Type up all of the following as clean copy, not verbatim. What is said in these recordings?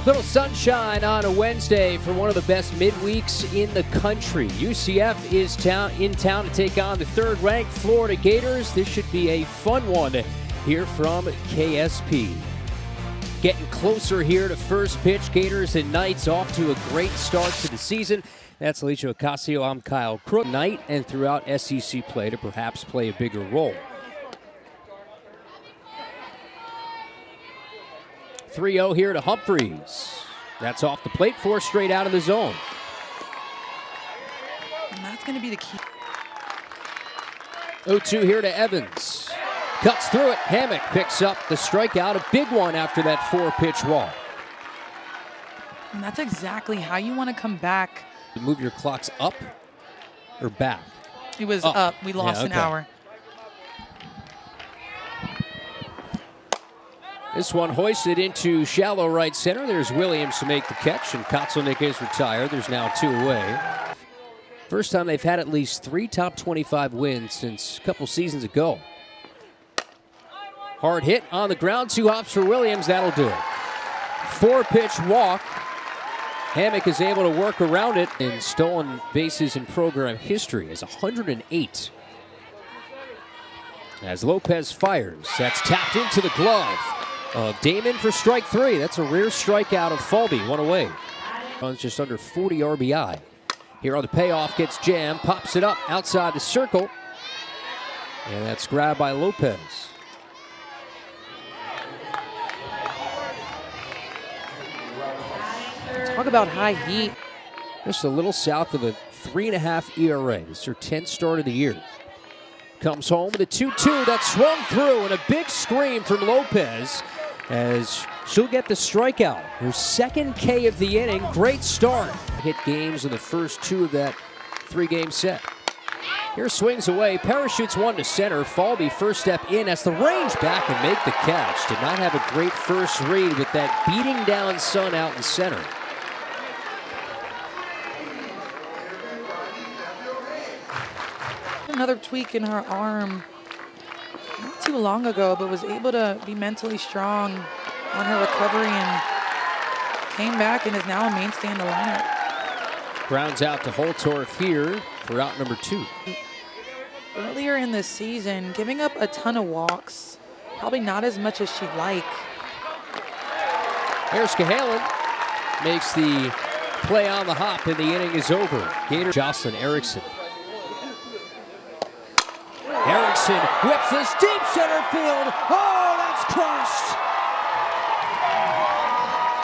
Little sunshine on a Wednesday for one of the best midweeks in the country. UCF is in town to take on the third-ranked Florida Gators. This should be a fun one here from KSP. Getting closer here to first pitch. Gators and Knights off to a great start to the season. That's Alicia Ocasio. I'm Kyle Crook. Knight and throughout SEC play to perhaps play a bigger role. 3-0 here to Humphreys. That's off the plate, 4 straight out of the zone. And that's going to be the key. 0-2 here to Evans. Cuts through it. Hammock picks up the strikeout. A big one after that 4-pitch walk. And that's exactly how you want to come back. Move your clocks up or back? It was up. We lost an hour. This one hoisted into shallow right center. There's Williams to make the catch, and Kotzelnick is retired. There's now 2 away. First time they've had at least 3 top 25 wins since a couple seasons ago. Hard hit on the ground, 2 hops for Williams. That'll do it. 4-pitch walk. Hammock is able to work around it, and stolen bases in program history is 108. As Lopez fires, that's tapped into the glove of Damon for strike 3. That's a rare strikeout of Falby, 1 away. Runs just under 40 RBI. Here on the payoff, gets jammed, pops it up outside the circle, and that's grabbed by Lopez. Talk about high heat. Just a little south of a 3.5 ERA. This is her 10th start of the year. Comes home with a 2-2 that swung through, and a big scream from Lopez as she'll get the strikeout. Her 2nd K of the inning. Great start. Hit games in the first 2 of that 3-game set. Here swings away, parachutes one to center. Falby first step in, has the range back and make the catch. Did not have a great first read with that beating down sun out in center. Another tweak in her arm not too long ago, but was able to be mentally strong on her recovery and came back and is now a mainstay in the lineup. Grounds out to Holtorf here for out number 2. Earlier in the season, giving up a ton of walks, probably not as much as she'd like. Here's Cahalan, makes the play on the hop, and the inning is over. Gator Jocelyn Erickson. Erickson whips this deep center field. Oh, that's crushed.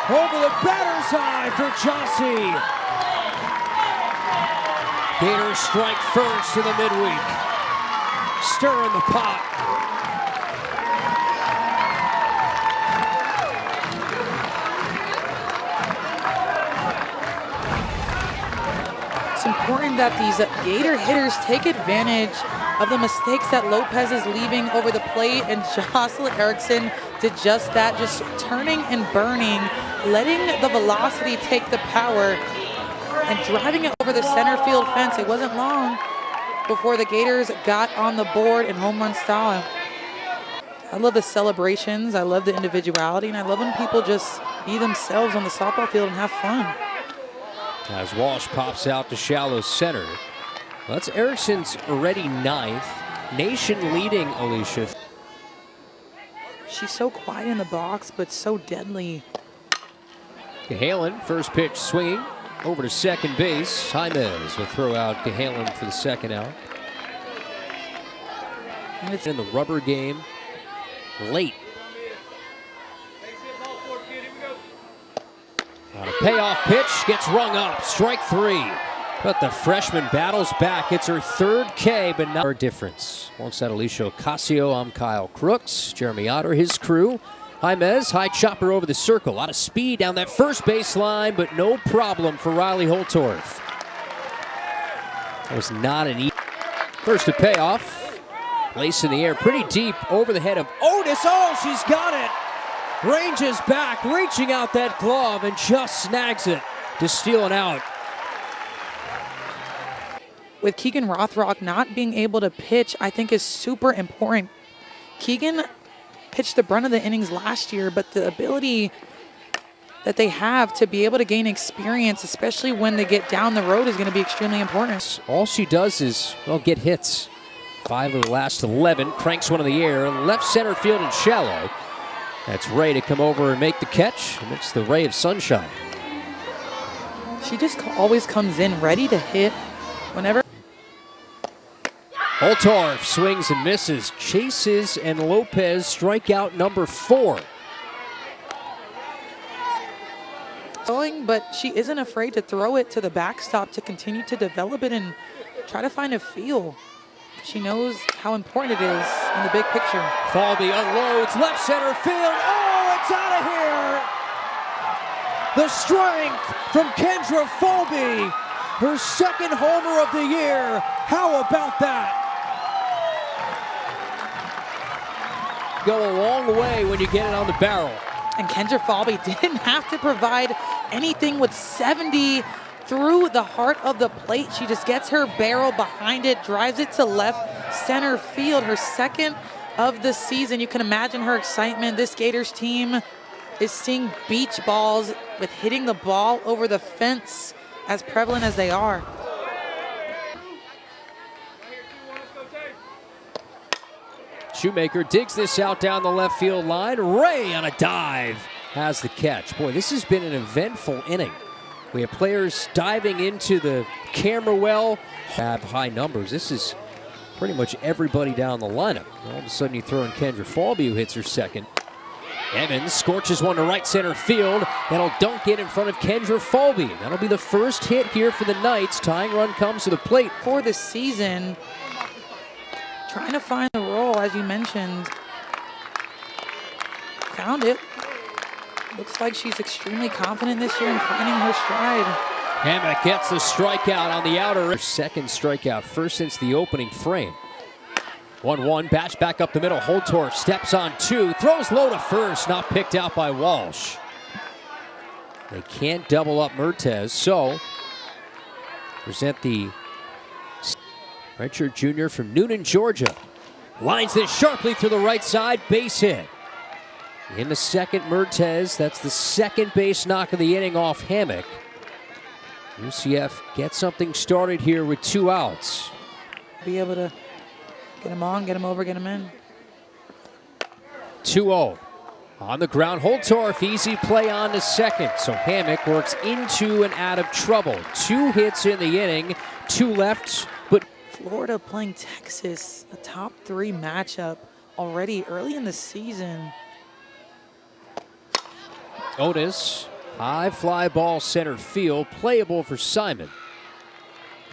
Over the batter's eye for Jossie. Gators strike first in the midweek. Stirring the pot. It's important that these Gator hitters take advantage of the mistakes that Lopez is leaving over the plate, and Jocelyn Erickson did just that, just turning and burning, letting the velocity take the power and driving it over the center field fence. It wasn't long before the Gators got on the board in home run style. I love the celebrations, I love the individuality, and I love when people just be themselves on the softball field and have fun. As Walsh pops out to shallow center. Well, that's Erickson's already 9th. Nation leading, Alicia. She's so quiet in the box, but so deadly. Cahalan, first pitch swinging over to second base. Jaimez will throw out Cahalan for the 2nd out. And it's in the rubber game late. On a payoff pitch, gets rung up, strike 3. But the freshman battles back. It's her 3rd K, but not a difference. Alongside Alicia Ocasio, I'm Kyle Crooks. Jeremy Otter, his crew. Jaimez, high chopper over the circle. A lot of speed down that first baseline, but no problem for Riley Holtorf. That was not an easy. First to payoff. Lace in the air, pretty deep over the head of Otis. Oh, she's got it. Ranges back, reaching out that glove, and just snags it to steal it out. With Keegan Rothrock not being able to pitch, I think is super important. Keegan pitched the brunt of the innings last year, but the ability that they have to be able to gain experience, especially when they get down the road, is going to be extremely important. All she does is, well, get hits. 5 of the last 11, cranks one in the air, left center field and shallow. That's Ray to come over and make the catch, and it's the ray of sunshine. She just always comes in ready to hit whenever. Holtorf swings and misses, chases, and Lopez strikeout number 4. But she isn't afraid to throw it to the backstop to continue to develop it and try to find a feel. She knows how important it is in the big picture. Falby unloads, left center field. Oh, it's out of here! The strength from Kendra Falby, her second homer of the year. How about that? Go a long way when you get it on the barrel. And Kendra Falby didn't have to provide anything with 70 through the heart of the plate. She just gets her barrel behind it, drives it to left center field, her second of the season. You can imagine her excitement. This Gators team is seeing beach balls with hitting the ball over the fence as prevalent as they are. Shoemaker digs this out down the left field line. Ray on a dive has the catch. Boy, this has been an eventful inning. We have players diving into the camera well, have high numbers. This is pretty much everybody down the lineup. All of a sudden you throw in Kendra Falby, who hits her second. Evans scorches one to right center field. That'll dunk it in front of Kendra Falby. That'll be the first hit here for the Knights. Tying run comes to the plate. For the season, trying to find the role, as you mentioned. Found it. Looks like she's extremely confident this year in finding her stride. Hammock gets the strikeout on the outer. Her second strikeout, first since the opening frame. 1-1, batch back up the middle. Holtorf steps on 2, throws low to first, not picked out by Walsh. They can't double up Mertez, so present the redshirt junior from Noonan, Georgia. Lines this sharply through the right side, base hit. In the second, Mertez, that's the second base knock of the inning off Hammock. UCF gets something started here with 2 outs. Be able to get him on, get him over, get him in. 2-0. On the ground, Holtorf, easy play on to second. So Hammock works into and out of trouble. 2 hits in the inning, 2 left, but Florida playing Texas, a top 3 matchup already early in the season. Otis, high fly ball center field, playable for Simon.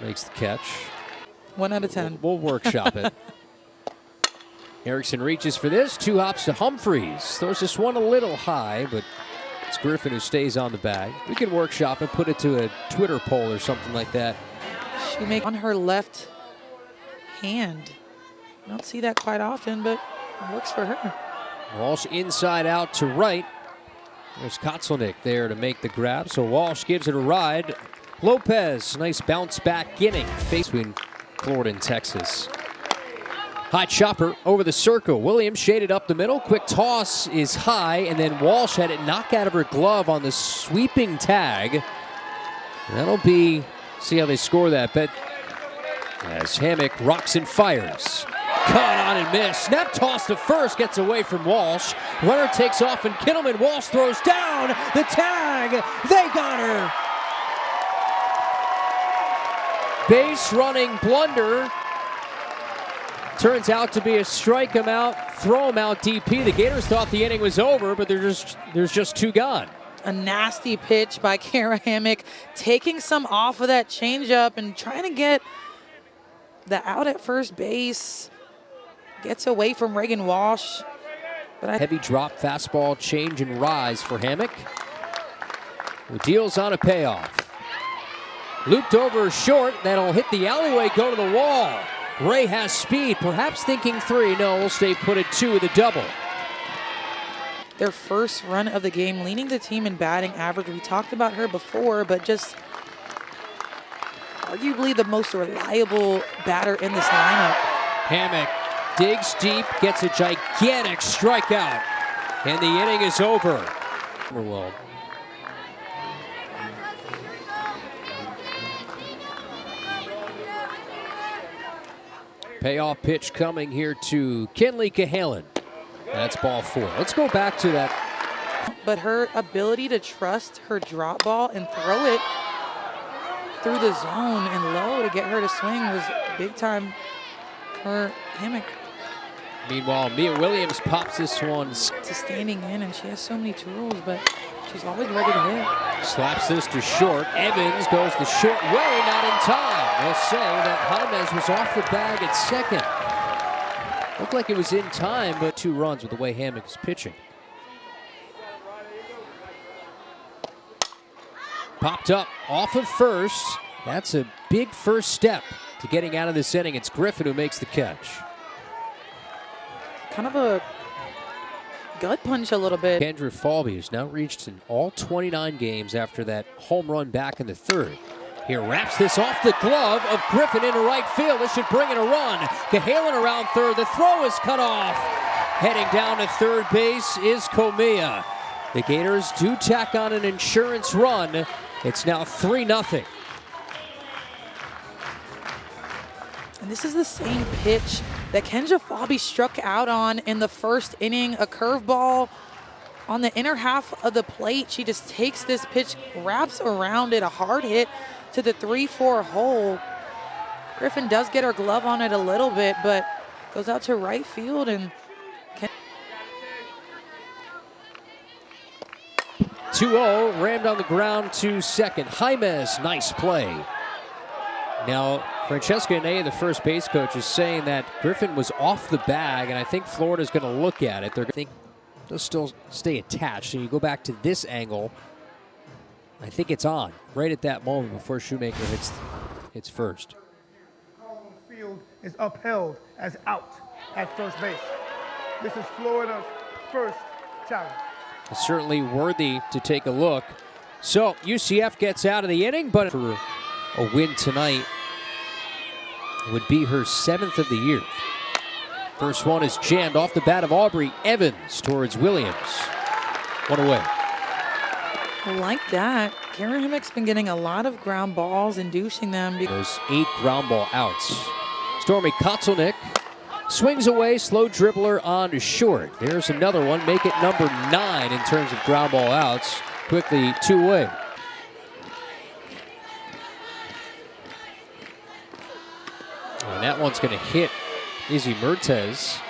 Makes the catch. 1 out of 10. We'll workshop it. Erickson reaches for this, 2 hops to Humphreys. Throws this one a little high, but it's Griffin who stays on the bag. We can workshop it, put it to a Twitter poll or something like that. She makes on her left hand. I don't see that quite often, but it works for her. Walsh inside out to right. There's Kotzelnick there to make the grab, so Walsh gives it a ride. Lopez, nice bounce back inning. Face between Florida and Texas. High chopper over the circle. Williams shaded up the middle. Quick toss is high, and then Walsh had it knocked out of her glove on the sweeping tag. That'll be, see how they score that, but as Hammock rocks and fires. Caught on and missed. Snap toss to first, gets away from Walsh. Runner takes off and Kittleman. Walsh throws down the tag. They got her. Base running blunder. Turns out to be a strike him out, throw him out DP. The Gators thought the inning was over, but there's just 2 gone. A nasty pitch by Kara Hammock, taking some off of that changeup and trying to get the out at first base. Gets away from Reagan Walsh. But heavy drop, fastball, change, and rise for Hammock. Who deals on a payoff. Looped over short, that'll hit the alleyway, go to the wall. Ray has speed, perhaps thinking 3. No, we'll stay put at 2 with a double. Their first run of the game, leading the team in batting average. We talked about her before, but just arguably the most reliable batter in this lineup. Hammock digs deep, gets a gigantic strikeout, and the inning is over. Well, Payoff pitch coming here to Kinley Cahalan. That's ball 4. Let's go back to that. But her ability to trust her drop ball and throw it through the zone and low to get her to swing was big time for Hammock. Meanwhile, Mia Williams pops this one. To standing in, and she has so many tools, but she's always ready to hit. Slaps this to short. Evans goes the short way, not in time. They'll say that Jaimez was off the bag at second. Looked like it was in time, but 2 runs with the way Hammock is pitching. Popped up off of first. That's a big first step to getting out of this inning. It's Griffin who makes the catch. Kind of a gut punch a little bit. Kendra Falby has now reached in all 29 games after that home run back in the 3rd. Here wraps this off the glove of Griffin into right field. This should bring in a run. Cahalan around 3rd. The throw is cut off. Heading down to 3rd base is Comia. The Gators do tack on an insurance run. It's now 3-0. And this is the same pitch that Kendra Falby struck out on in the 1st inning. A curveball on the inner half of the plate. She just takes this pitch, wraps around it, a hard hit to the 3-4 hole. Griffin does get her glove on it a little bit, but goes out to right field and 2-0, rammed on the ground to second. Jaimez, nice play. Now, Francesca Anea, the first base coach, is saying that Griffin was off the bag, and I think Florida's going to look at it. They're going to think they'll still stay attached. And you go back to this angle, I think it's on right at that moment before Shoemaker hits first. The field is upheld as out at first base. This is Florida's first challenge. It's certainly worthy to take a look. So UCF gets out of the inning, but for a win tonight would be her 7th of the year. First one is jammed off the bat of Aubrey Evans towards Williams. 1 away. I like that. Karen Hammock's been getting a lot of ground balls, inducing them. Those 8 ground ball outs. Stormy Kotzelnick swings away, slow dribbler on to short. There's another one, make it number 9 in terms of ground ball outs. Quickly 2 away. And that one's going to hit Izzy Mertes.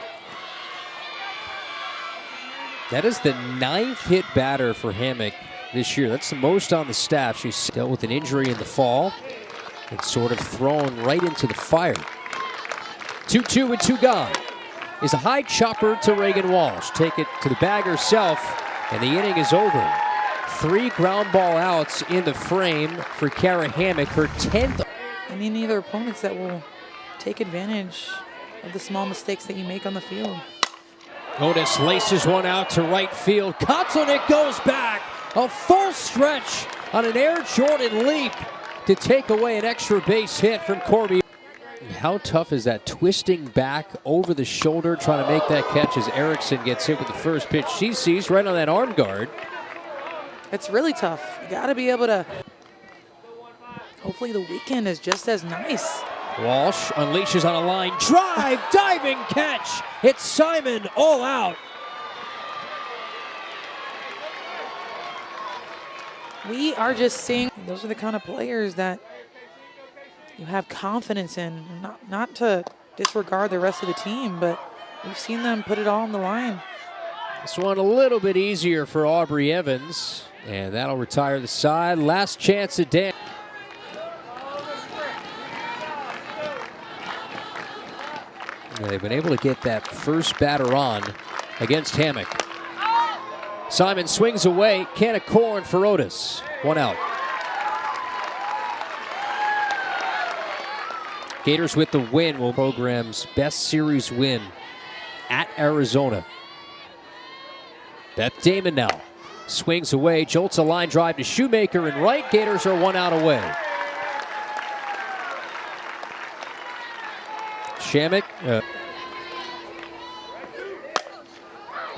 That is the 9th hit batter for Hammock this year. That's the most on the staff. She's dealt with an injury in the fall and sort of thrown right into the fire. 2-2 with 2 gone. Is a high chopper to Reagan Walsh. Take it to the bag herself, and the inning is over. 3 ground ball outs in the frame for Kara Hammock, her 10th. Any other opponents that will take advantage of the small mistakes that you make on the field. Otis laces one out to right field. Kotzelnick goes back. A full stretch on an Air Jordan leap to take away an extra base hit from Corby. How tough is that, twisting back over the shoulder, trying to make that catch as Erickson gets hit with the first pitch she sees right on that arm guard. It's really tough. You got to be able to. Hopefully the weekend is just as nice. Walsh unleashes on a line drive, diving catch. It's Simon all out. We are just seeing, those are the kind of players that you have confidence in. Not to disregard the rest of the team, but we've seen them put it all on the line. This one a little bit easier for Aubrey Evans, and that'll retire the side. Last chance at Dan. They've been able to get that first batter on against Hammock. Simon swings away, can of corn for Otis. 1 out. Gators with the win will program's best series win at Arizona. Beth Damon now swings away, jolts a line drive to Shoemaker and right. Gators are 1 out away. Shamik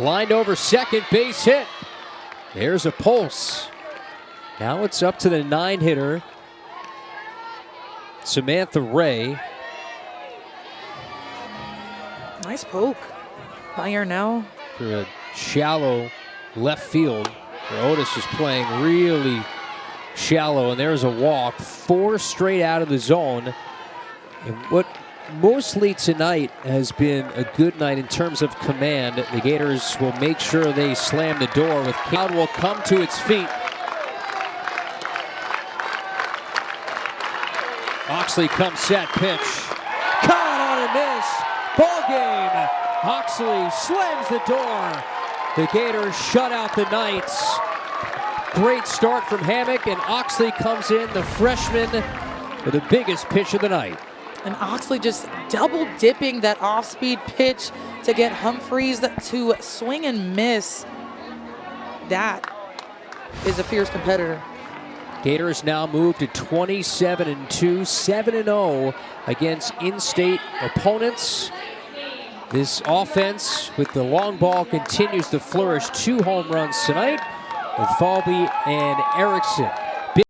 lined over second, base hit. There's a pulse. Now it's up to the 9-hitter, Samantha Ray. Nice poke by Yarnell. For a shallow left field, where Otis is playing really shallow, and there's a walk. 4 straight out of the zone. And what mostly tonight has been a good night in terms of command. The Gators will make sure they slam the door. With crowd will come to its feet. Oxley comes set, pitch. Caught on a miss. Ball game. Oxley slams the door. The Gators shut out the Knights. Great start from Hammock, and Oxley comes in, the freshman, with the biggest pitch of the night. And Oxley just double dipping that off-speed pitch to get Humphreys to swing and miss. That is a fierce competitor. Gators now move to 27-2, 7-0 against in-state opponents. This offense with the long ball continues to flourish. 2 home runs tonight with Falby and Erickson.